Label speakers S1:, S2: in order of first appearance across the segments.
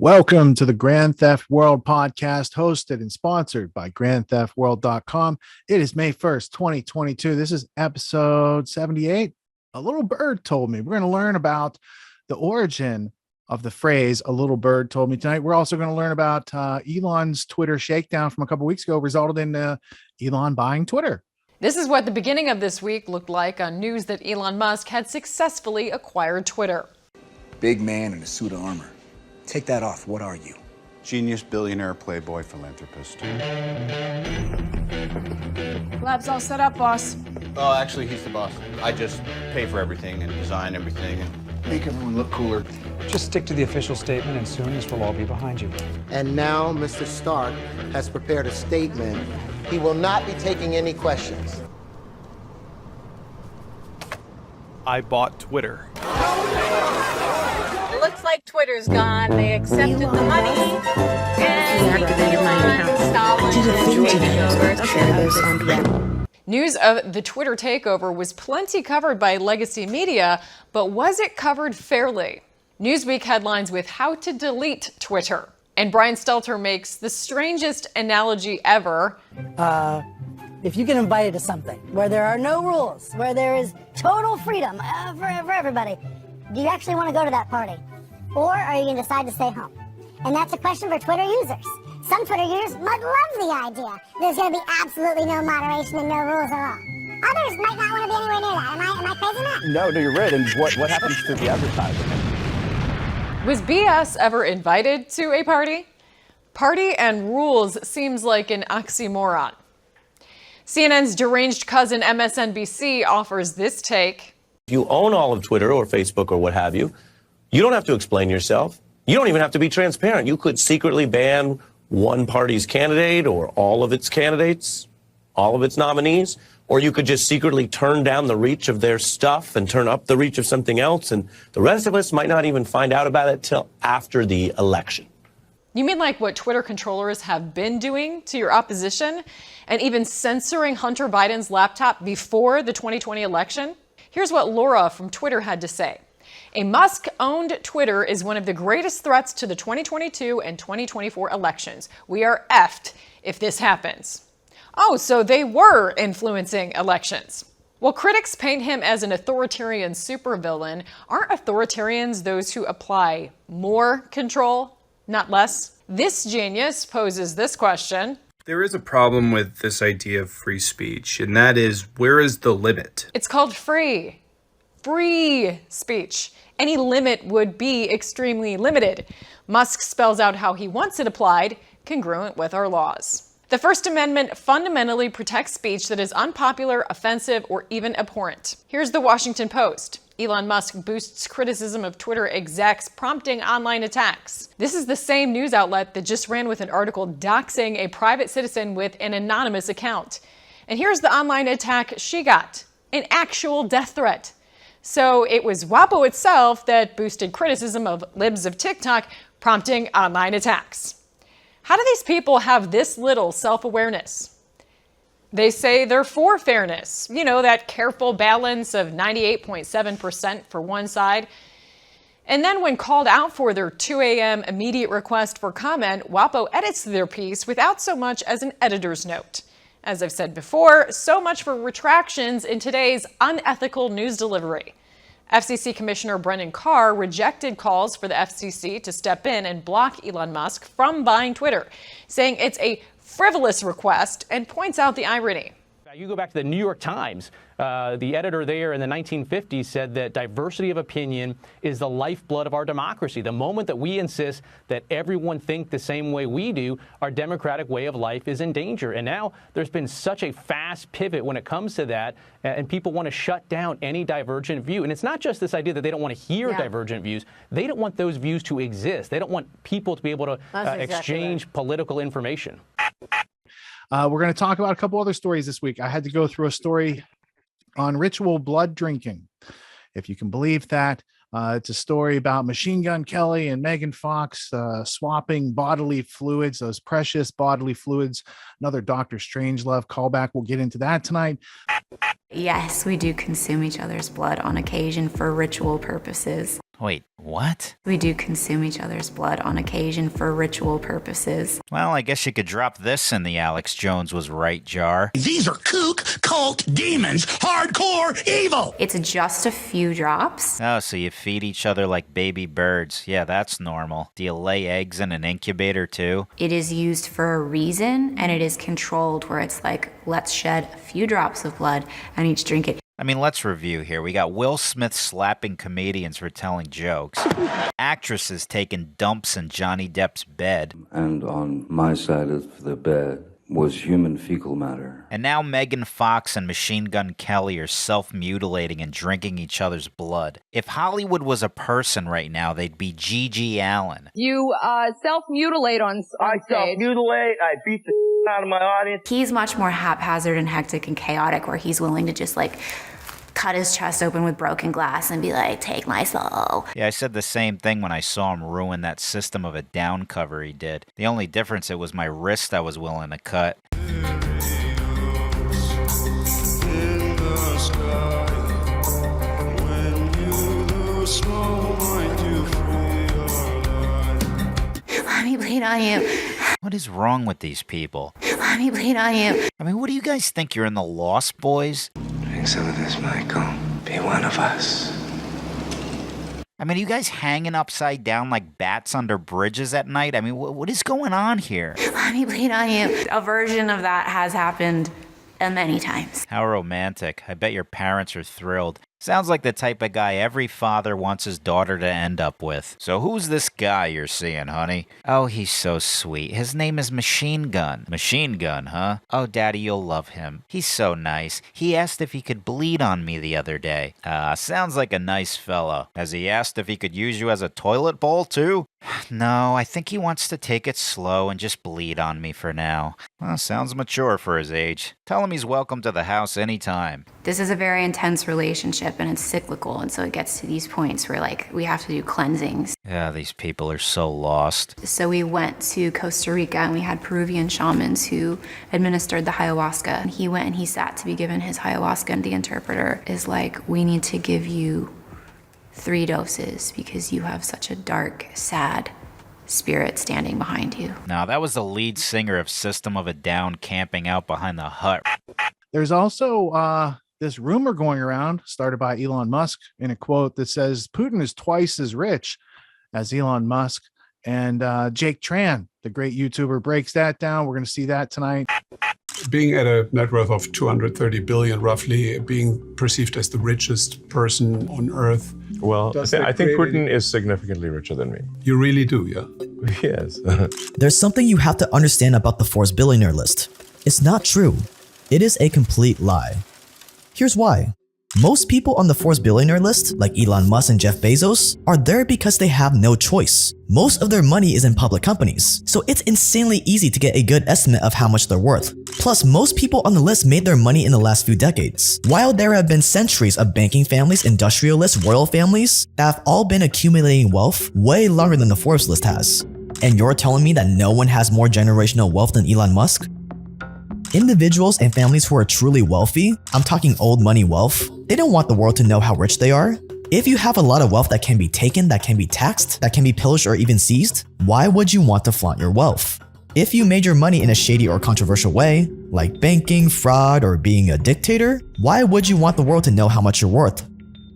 S1: Welcome to the Grand Theft World podcast, hosted and sponsored by GrandTheftWorld.com. It is May 1st, 2022. This is episode 78. A little bird told me. We're going to learn about the origin of the phrase "a little bird told me" tonight. We're also going to learn about Elon's Twitter shakedown from a couple weeks ago resulted in Elon buying Twitter.
S2: This is what the beginning of this week looked like on news that Elon Musk had successfully acquired Twitter.
S3: Big man in a suit of armor. Take that off. What are you?
S4: Genius, billionaire, playboy, philanthropist.
S5: Lab's all set up, boss.
S4: Oh, actually, he's the boss. I just pay for everything and design everything and make everyone look cooler.
S6: Just stick to the official statement, and soon this will all be behind you.
S7: And now Mr. Stark has prepared a statement. He will not be taking any questions.
S8: I bought Twitter.
S5: It looks like Twitter's gone. They accepted the money. And
S2: News of the Twitter takeover was plenty covered by legacy media, but was it covered fairly? Newsweek headlines with how to delete Twitter. And Brian Stelter makes the strangest analogy ever.
S9: If you get invited to something where there are no rules, where there is total freedom for everybody, do you actually want to go to that party? Or are you going to decide to stay home? And that's a question for Twitter users. Some Twitter users might love the idea. There's going to be absolutely no moderation and no rules at all. Others might not want to be anywhere near that. Am I crazy enough?
S10: No, you're right. And what happens to the advertising?
S2: Was BS ever invited to a party? Party and rules seems like an oxymoron. CNN's deranged cousin MSNBC offers this take.
S11: If you own all of Twitter or Facebook or what have you, you don't have to explain yourself. You don't even have to be transparent. You could secretly ban one party's candidate or all of its candidates, all of its nominees, or you could just secretly turn down the reach of their stuff and turn up the reach of something else, and the rest of us might not even find out about it till after the election.
S2: You mean like what Twitter controllers have been doing to your opposition and even censoring Hunter Biden's laptop before the 2020 election? Here's what Laura from Twitter had to say. A Musk-owned Twitter is one of the greatest threats to the 2022 and 2024 elections. We are effed if this happens. Oh, so they were influencing elections. While critics paint him as an authoritarian supervillain, aren't authoritarians those who apply more control, not less? This genius poses this question.
S8: There is a problem with this idea of free speech, and that is, where is the limit?
S2: It's called free speech. Any limit would be extremely limited. Musk spells out how he wants it applied, congruent with our laws. The First Amendment fundamentally protects speech that is unpopular, offensive, or even abhorrent. Here's the Washington Post. Elon Musk boosts criticism of Twitter execs, prompting online attacks. This is the same news outlet that just ran with an article doxing a private citizen with an anonymous account. And here's the online attack she got, an actual death threat. So it was WAPO itself that boosted criticism of libs of TikTok, prompting online attacks. How do these people have this little self-awareness? They say they're for fairness. You know, that careful balance of 98.7% for one side. And then when called out for their 2 a.m. immediate request for comment, WAPO edits their piece without so much as an editor's note. As I've said before, so much for retractions in today's unethical news delivery. FCC Commissioner Brendan Carr rejected calls for the FCC to step in and block Elon Musk from buying Twitter, saying it's a frivolous request and points out the irony.
S12: You go back to the New York Times, the editor there in the 1950s said that diversity of opinion is the lifeblood of our democracy. The moment that we insist that everyone think the same way we do, our democratic way of life is in danger. And now there's been such a fast pivot when it comes to that, and people want to shut down any divergent view. And it's not just this idea that they don't want to hear divergent views. They don't want those views to exist. They don't want people to be able to exchange political information.
S1: We're going to talk about a couple other stories this week. I had to go through a story on ritual blood drinking, if you can believe that. It's a story about Machine Gun Kelly and Megan Fox swapping bodily fluids, those precious bodily fluids. Another Dr. Strangelove callback. We'll get into that tonight.
S13: Yes, we do consume each other's blood on occasion for ritual purposes. Wait, what?
S14: We do consume each other's blood on occasion for ritual purposes.
S13: Well, I guess you could drop this in the Alex Jones was right jar.
S15: These are kook, cult, demons, hardcore evil!
S14: It's just a few drops.
S13: Oh, so you feed each other like baby birds. Yeah, that's normal. Do you lay eggs in an incubator too?
S14: It is used for a reason, and it is controlled where it's like, let's shed a few drops of blood and each drink it.
S13: I mean, let's review here. We got Will Smith slapping comedians for telling jokes. Actresses taking dumps in Johnny Depp's bed.
S16: And on my side of the bed was human fecal matter.
S13: And now Megan Fox and Machine Gun Kelly are self-mutilating and drinking each other's blood. If Hollywood was a person right now, they'd be Gigi Allen.
S17: You self-mutilate on stage.
S18: I self-mutilate. I beat the out of my audience.
S14: He's much more haphazard and hectic and chaotic, where he's willing to just like cut his chest open with broken glass and be like, take my soul.
S13: Yeah, I said the same thing when I saw him ruin that System of a Down cover he did. The only difference, it was my wrist I was willing to cut.
S14: Let me bleed on you.
S13: What is wrong with these people?
S14: Let me bleed on you.
S13: I mean, what do you guys think? You're in the Lost Boys?
S16: Drink some of this, Michael. Be one of us.
S13: I mean, are you guys hanging upside down like bats under bridges at night? I mean, what is going on here?
S14: Let me bleed on you. A version of that has happened many times.
S13: How romantic. I bet your parents are thrilled. Sounds like the type of guy every father wants his daughter to end up with. So who's this guy you're seeing, honey? Oh, he's so sweet. His name is Machine Gun. Machine Gun, huh? Oh, Daddy, you'll love him. He's so nice. He asked if he could bleed on me the other day. Sounds like a nice fella. Has he asked if he could use you as a toilet bowl, too? No, I think he wants to take it slow and just bleed on me for now. Well, sounds mature for his age. Tell him he's welcome to the house anytime.
S14: This is a very intense relationship, and it's cyclical, and so it gets to these points where, like, we have to do cleansings.
S13: Yeah, these people are so lost.
S14: So we went to Costa Rica, and we had Peruvian shamans who administered the ayahuasca. And he went and he sat to be given his ayahuasca, and the interpreter is like, we need to give you 3 doses because you have such a dark, sad spirit standing behind you.
S13: Now, that was the lead singer of System of a Down camping out behind the hut.
S1: There's also this rumor going around, started by Elon Musk, in a quote that says Putin is twice as rich as Elon Musk. And Jake Tran, the great YouTuber, breaks that down. We're going to see that tonight.
S19: Being at a net worth of 230 billion, roughly, being perceived as the richest person on Earth.
S20: Well, I think Putin is significantly richer than me.
S19: You really do, yeah?
S20: Yes.
S21: There's something you have to understand about the Forbes billionaire list. It's not true. It is a complete lie. Here's why. Most people on the Forbes billionaire list, like Elon Musk and Jeff Bezos, are there because they have no choice. Most of their money is in public companies, so it's insanely easy to get a good estimate of how much they're worth. Plus, most people on the list made their money in the last few decades. While there have been centuries of banking families, industrialists, royal families that have all been accumulating wealth way longer than the Forbes list has. And you're telling me that no one has more generational wealth than Elon Musk? Individuals and families who are truly wealthy, I'm talking old money wealth, they don't want the world to know how rich they are. If you have a lot of wealth that can be taken, that can be taxed, that can be pillaged or even seized, why would you want to flaunt your wealth? If you made your money in a shady or controversial way, like banking, fraud, or being a dictator, why would you want the world to know how much you're worth?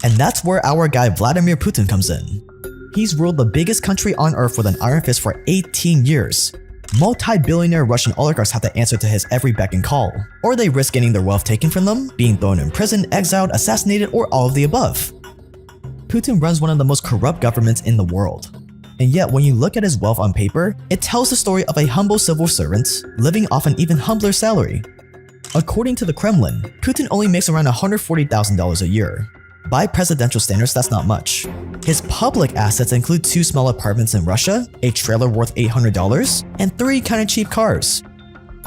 S21: And that's where our guy Vladimir Putin comes in. He's ruled the biggest country on earth with an iron fist for 18 years. Multi-billionaire Russian oligarchs have to answer to his every beck and call, or they risk getting their wealth taken from them, being thrown in prison, exiled, assassinated, or all of the above. Putin runs one of the most corrupt governments in the world. And yet, when you look at his wealth on paper, it tells the story of a humble civil servant living off an even humbler salary. According to the Kremlin, Putin only makes around $140,000 a year. By presidential standards, that's not much. His public assets include 2 small apartments in Russia, a trailer worth $800, and 3 kinda cheap cars.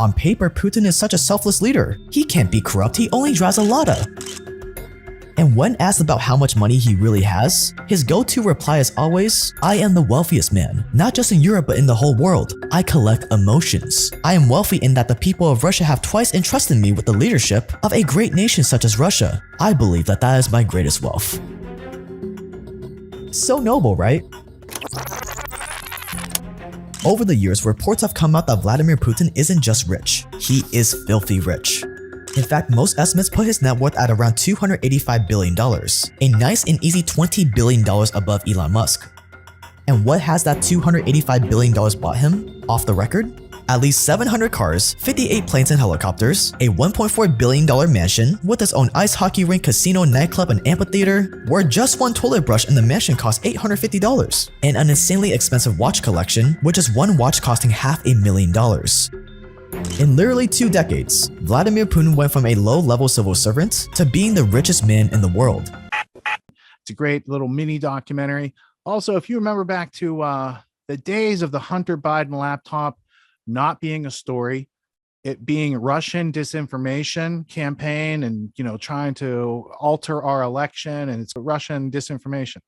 S21: On paper, Putin is such a selfless leader. He can't be corrupt, he only drives a Lada. And when asked about how much money he really has, his go-to reply is always, I am the wealthiest man, not just in Europe but in the whole world. I collect emotions. I am wealthy in that the people of Russia have twice entrusted me with the leadership of a great nation such as Russia. I believe that that is my greatest wealth. So noble, right? Over the years, reports have come out that Vladimir Putin isn't just rich, he is filthy rich. In fact, most estimates put his net worth at around $285 billion, a nice and easy $20 billion above Elon Musk. And what has that $285 billion bought him, off the record? At least 700 cars, 58 planes and helicopters, a $1.4 billion mansion with its own ice hockey rink, casino, nightclub, and amphitheater, where just one toilet brush in the mansion costs $850, and an insanely expensive watch collection, with just one watch costing $500,000. In literally 2 decades, Vladimir Putin went from a low-level civil servant to being the richest man in the world.
S1: It's a great little mini documentary. Also, if you remember back to the days of the Hunter Biden laptop not being a story, it being Russian disinformation campaign and, trying to alter our election, and it's a Russian disinformation.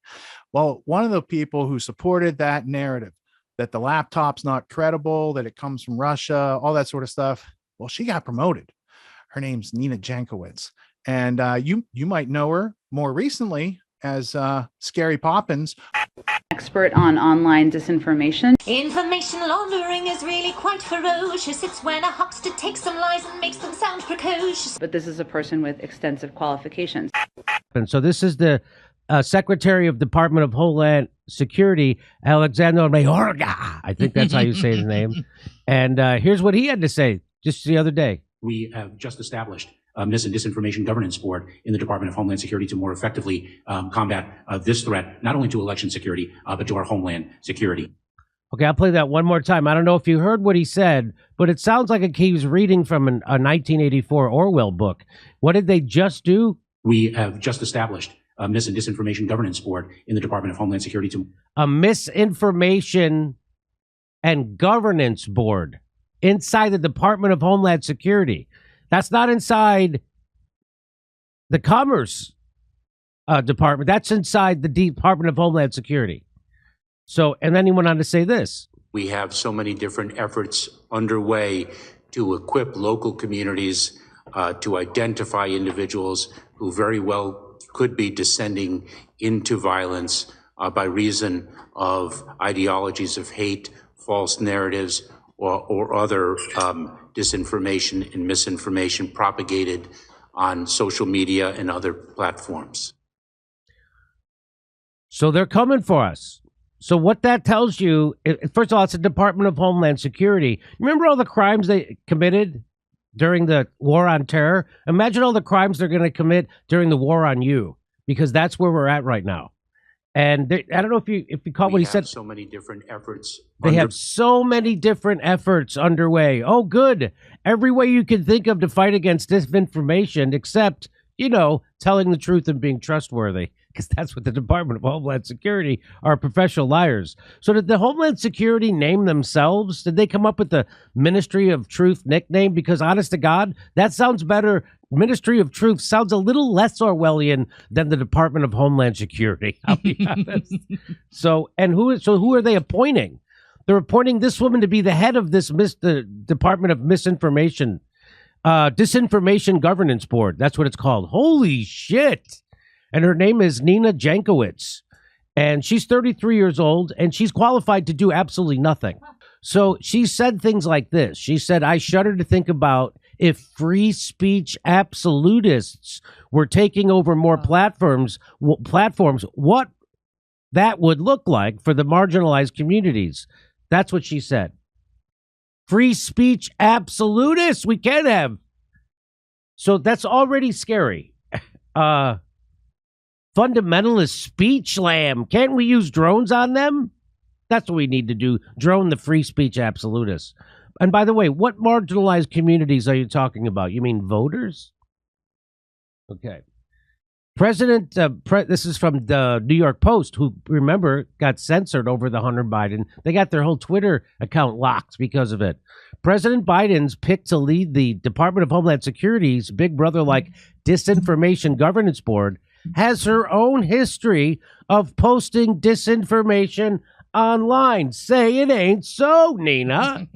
S1: Well, one of the people who supported that narrative, that the laptop's not credible, that it comes from Russia, all that sort of stuff, well, she got promoted. Her name's Nina Jankowicz. And you might know her more recently as Scary Poppins.
S3: Expert on online disinformation.
S5: Information laundering is really quite ferocious. It's when a huckster takes some lies and makes them sound precocious.
S3: But this is a person with extensive qualifications.
S22: And so this is the Secretary of Department of Homeland Security, Alexander Mayorga. I think that's how you say his name. And here's what he had to say just the other day.
S23: We have just established a Mis- and Disinformation Governance Board in the Department of Homeland Security to more effectively combat this threat, not only to election security, but to our homeland security.
S22: Okay, I'll play that one more time. I don't know if you heard what he said, but it sounds like he was reading from a 1984 Orwell book. What did they just do?
S23: We have just established a Mis- and Disinformation Governance Board in the Department of Homeland Security to...
S22: A Misinformation and Governance Board inside the Department of Homeland Security. That's not inside the Commerce Department. That's inside the Department of Homeland Security. So, and then he went on to say this.
S23: We have so many different efforts underway to equip local communities to identify individuals who very well could be descending into violence by reason of ideologies of hate, false narratives, or other disinformation and misinformation propagated on social media and other platforms.
S22: So they're coming for us. So what that tells you, first of all, it's the Department of Homeland Security. Remember all the crimes they committed during the war on terror? Imagine all the crimes they're going to commit during the war on you, because that's where we're at right now. And I don't know if you caught what he said.
S23: So many different efforts.
S22: They have so many different efforts underway. Oh, good. Every way you can think of to fight against disinformation, except, telling the truth and being trustworthy, because that's what the Department of Homeland Security are, professional liars. So did the Homeland Security name themselves? Did they come up with the Ministry of Truth nickname? Because honest to God, that sounds better. Ministry of Truth sounds a little less Orwellian than the Department of Homeland Security. I'll be honest. So who are they appointing? They're appointing this woman to be the head of the Department of Misinformation, Disinformation Governance Board. That's what it's called. Holy shit. And her name is Nina Jankowicz. And she's 33 years old, and she's qualified to do absolutely nothing. So she said things like this. She said, I shudder to think about if free speech absolutists were taking over more platforms, what that would look like for the marginalized communities. That's what she said. Free speech absolutists we can have. So that's already scary. Fundamentalist speech lamb. Can't we use drones on them? That's what we need to do. Drone the free speech absolutists. And by the way, what marginalized communities are you talking about? You mean voters? Okay. This is from the New York Post, who, remember, got censored over the Hunter Biden. They got their whole Twitter account locked because of it. President Biden's pick to lead the Department of Homeland Security's big brother-like Disinformation Governance Board has her own history of posting disinformation online. Say it ain't so, Nina.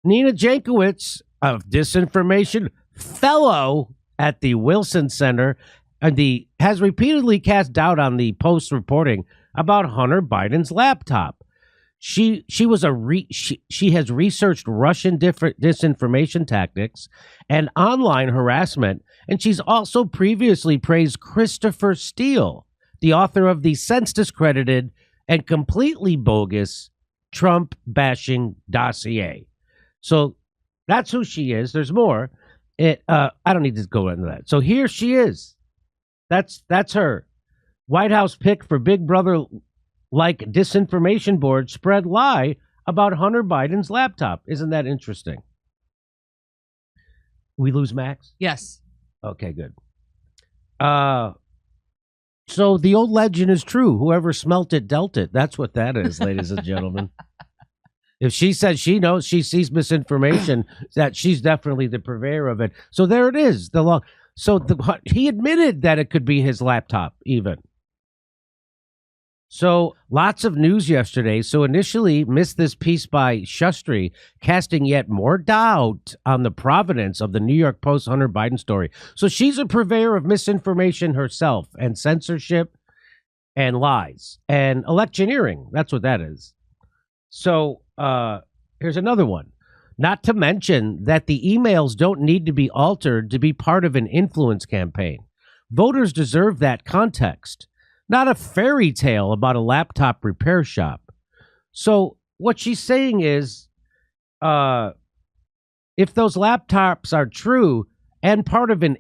S22: Nina Jankowicz, a disinformation fellow at the Wilson Center, has repeatedly cast doubt on the Post's reporting about Hunter Biden's laptop. She has researched Russian disinformation tactics and online harassment, and she's also previously praised Christopher Steele, the author of the since-discredited and completely bogus Trump-bashing dossier. So that's who she is. There's more. I don't need to go into that. So here she is. That's her. White House pick for Big Brother like disinformation board spread lie about Hunter Biden's laptop. Isn't that interesting? We lose Max?
S4: Yes.
S22: Okay, good. So the old legend is true. Whoever smelt it dealt it. That's what that is, ladies and gentlemen. If she says she knows, she sees misinformation, that she's definitely the purveyor of it. So there it is. The law. So he admitted that it could be his laptop, even. So lots of news yesterday. So initially missed this piece by Shustry, casting yet more doubt on the provenance of the New York Post Hunter Biden story. So she's a purveyor of misinformation herself, and censorship and lies and electioneering. That's what that is. So here's another one. Not to mention that the emails don't need to be altered to be part of an influence campaign. Voters deserve that context, not a fairy tale about a laptop repair shop. So what she's saying is, if those laptops are true and part of an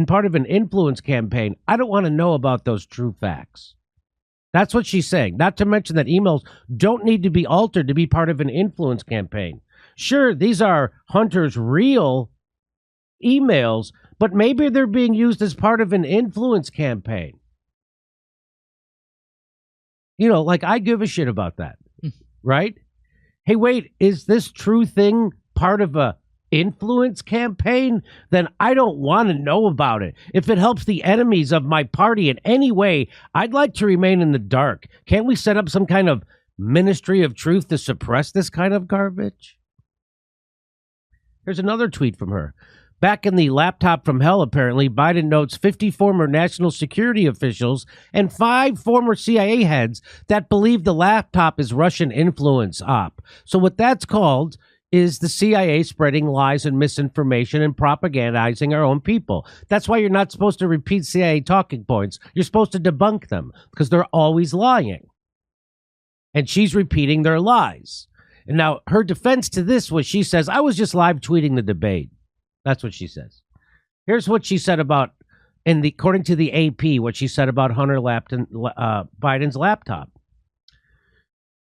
S22: part of an influence campaign, I don't want to know about those true facts. That's what she's saying. Not to mention that emails don't need to be altered to be part of an influence campaign. Sure, these are Hunter's real emails, but maybe they're being used as part of an influence campaign. You know, like, I give a shit about that, right? Hey, wait, is this true thing part of a influence campaign? Then I don't want to know about it. If it helps the enemies of my party in any way, I'd like to remain in the dark. Can't we set up some kind of ministry of truth to suppress this kind of garbage? Here's another tweet from her. Back in the laptop from hell, apparently, Biden notes 50 former national security officials and 5 former CIA heads that believe the laptop is Russian influence op. So what that's called is the CIA spreading lies and misinformation and propagandizing our own people. That's why you're not supposed to repeat CIA talking points. You're supposed to debunk them because they're always lying. And she's repeating their lies. And now her defense to this was, she says, I was just live tweeting the debate. That's what she says. Here's what she said about, according to the AP, what she said about Hunter Biden's laptop.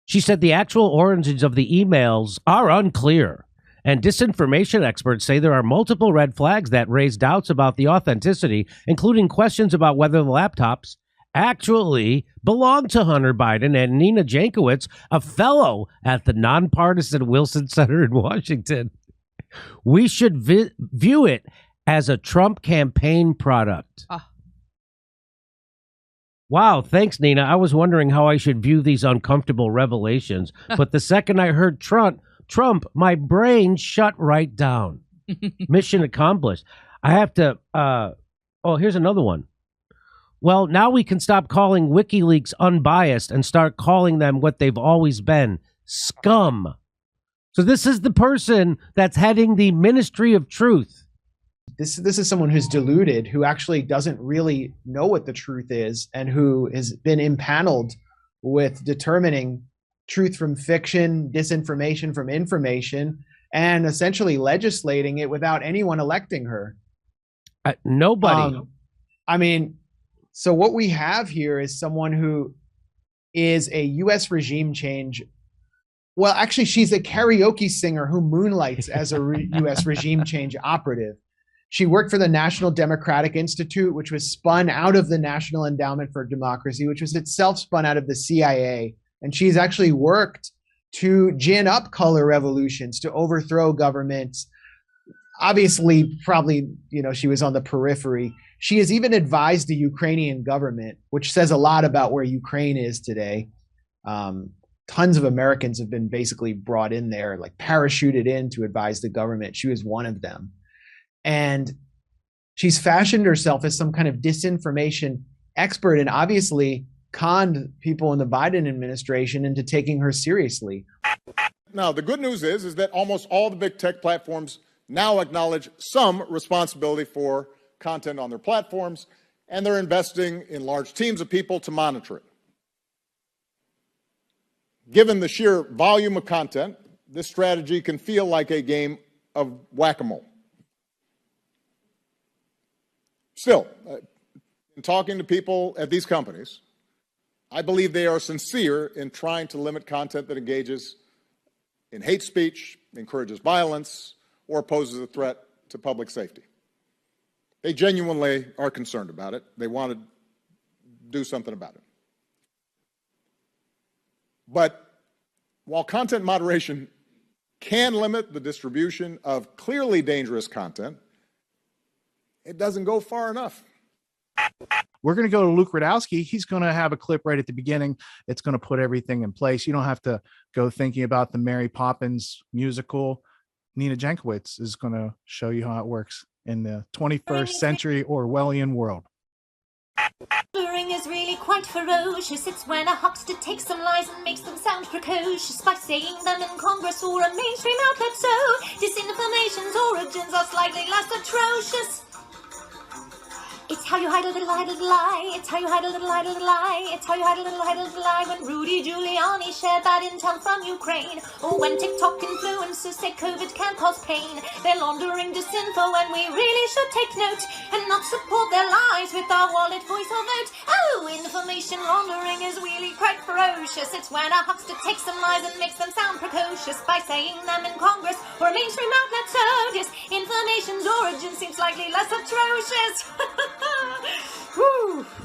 S22: She said the actual origins of the emails are unclear, and disinformation experts say there are multiple red flags that raise doubts about the authenticity, including questions about whether the laptops actually belong to Hunter Biden and Nina Jankowicz, a fellow at the nonpartisan Wilson Center in Washington. We should view it as a Trump campaign product. Wow, thanks, Nina. I was wondering how I should view these uncomfortable revelations, but the second I heard Trump, my brain shut right down. Mission accomplished. I have to, here's another one. Well, now we can stop calling WikiLeaks unbiased and start calling them what they've always been, scum. So this is the person that's heading the Ministry of Truth.
S6: This is someone who's deluded, who actually doesn't really know what the truth is, and who has been impaneled with determining truth from fiction, disinformation from information, and essentially legislating it without anyone electing her.
S22: Nobody.
S6: So what we have here is someone who is a U.S. regime change. Well, actually, she's a karaoke singer who moonlights as a U.S. regime change operative. She worked for the National Democratic Institute, which was spun out of the National Endowment for Democracy, which was itself spun out of the CIA. And she's actually worked to gin up color revolutions, to overthrow governments. Obviously, probably, she was on the periphery. She has even advised the Ukrainian government, which says a lot about where Ukraine is today. Tons of Americans have been basically brought in there, like parachuted in to advise the government. She was one of them. And she's fashioned herself as some kind of disinformation expert and obviously conned people in the Biden administration into taking her seriously.
S4: Now, the good news is that almost all the big tech platforms now acknowledge some responsibility for content on their platforms, and they're investing in large teams of people to monitor it. Given the sheer volume of content, this strategy can feel like a game of whack-a-mole. Still, in talking to people at these companies, I believe they are sincere in trying to limit content that engages in hate speech, encourages violence, or poses a threat to public safety. They genuinely are concerned about it. They want to do something about it. But while content moderation can limit the distribution of clearly dangerous content, it doesn't go far enough.
S1: We're going to go to Luke Rudowski. He's going to have a clip right at the beginning. It's going to put everything in place. You don't have to go thinking about the Mary Poppins musical. Nina Jankowicz is going to show you how it works in the 21st century Orwellian world.
S5: Laundering is really quite ferocious. It's when a huckster takes some lies and makes them sound precocious by saying them in Congress or a mainstream outlet. So disinformation's origins are slightly less atrocious. It's how you hide a little lie. It's how you hide a little lie. It's how you hide a little lie. When Rudy Giuliani shared bad intel from Ukraine, or when TikTok influencers say COVID can cause pain, they're laundering disinfo and we really should take note and not support their lies with our wallet, voice, or vote. Oh, information laundering is really quite ferocious. It's when a huckster takes some lies and makes them sound precocious by saying them in Congress or a mainstream outlet. So disinformation's origin seems slightly less atrocious.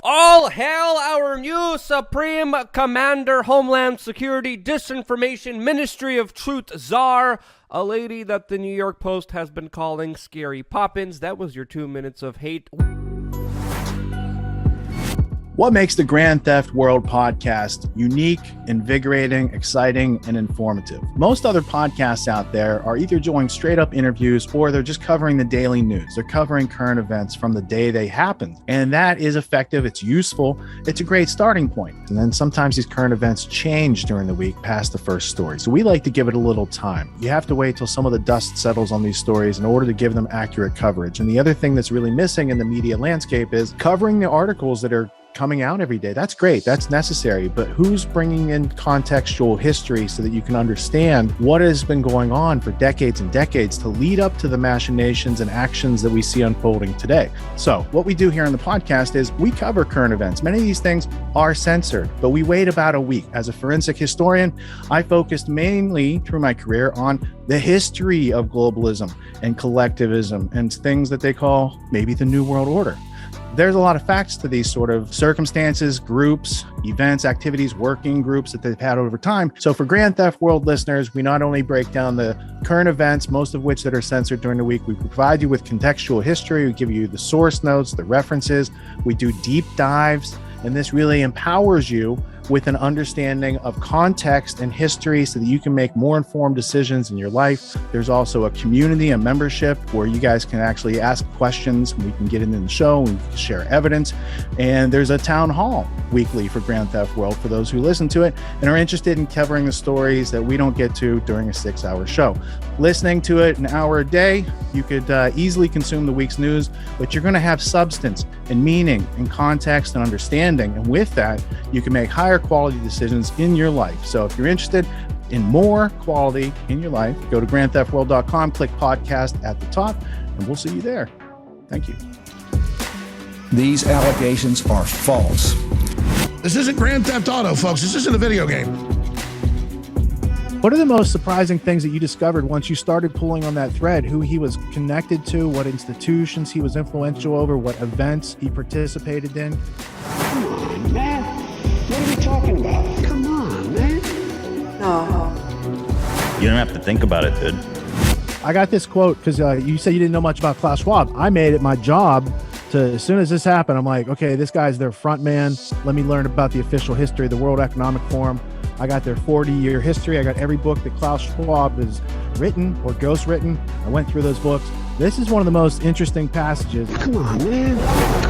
S7: All hail our new Supreme Commander, Homeland Security, Disinformation, Ministry of Truth Czar, a lady that the New York Post has been calling Scary Poppins. That was your 2 minutes of hate.
S1: What makes the Grand Theft World podcast unique, invigorating, exciting, and informative? Most other podcasts out there are either doing straight up interviews or they're just covering the daily news. They're covering current events from the day they happened. And that is effective. It's useful. It's a great starting point. And then sometimes these current events change during the week past the first story. So we like to give it a little time. You have to wait till some of the dust settles on these stories in order to give them accurate coverage. And the other thing that's really missing in the media landscape is covering the articles that are coming out every day. That's great. That's necessary. But who's bringing in contextual history so that you can understand what has been going on for decades and decades to lead up to the machinations and actions that we see unfolding today? So what we do here on the podcast is we cover current events. Many of these things are censored, but we wait about a week. As a forensic historian, I focused mainly through my career on the history of globalism and collectivism and things that they call maybe the New World Order. There's a lot of facts to these sort of circumstances, groups, events, activities, working groups that they've had over time. So for Grand Theft World listeners, we not only break down the current events, most of which that are censored during the week, we provide you with contextual history, we give you the source notes, the references, we do deep dives, and this really empowers you with an understanding of context and history so that you can make more informed decisions in your life. There's also a community, a membership where you guys can actually ask questions. We can get into the show, we can share evidence. And there's a town hall weekly for Grand Theft World for those who listen to it and are interested in covering the stories that we don't get to during a 6-hour show. Listening to it an hour a day, you could easily consume the week's news, but you're going to have substance and meaning and context and understanding. And with that, you can make higher quality decisions in your life. So if you're interested in more quality in your life, go to grandtheftworld.com, click podcast at the top, and we'll see you there. Thank you.
S15: These allegations are false.
S9: This isn't Grand Theft Auto, folks. This isn't a video game.
S1: What are the most surprising things that you discovered once you started pulling on that thread? Who he was connected to, what institutions he was influential over, what events he participated in?
S24: Come on, man. What are we talking about? Come on, man. No.
S25: You don't have to think about it, dude.
S1: I got this quote because you said you didn't know much about Klaus Schwab. I made it my job to, as soon as this happened, I'm like, okay, this guy's their front man. Let me learn about the official history of the World Economic Forum. I got their 40-year history. I got every book that Klaus Schwab has written or ghostwritten. I went through those books. This is one of the most interesting passages.
S24: Come on, man.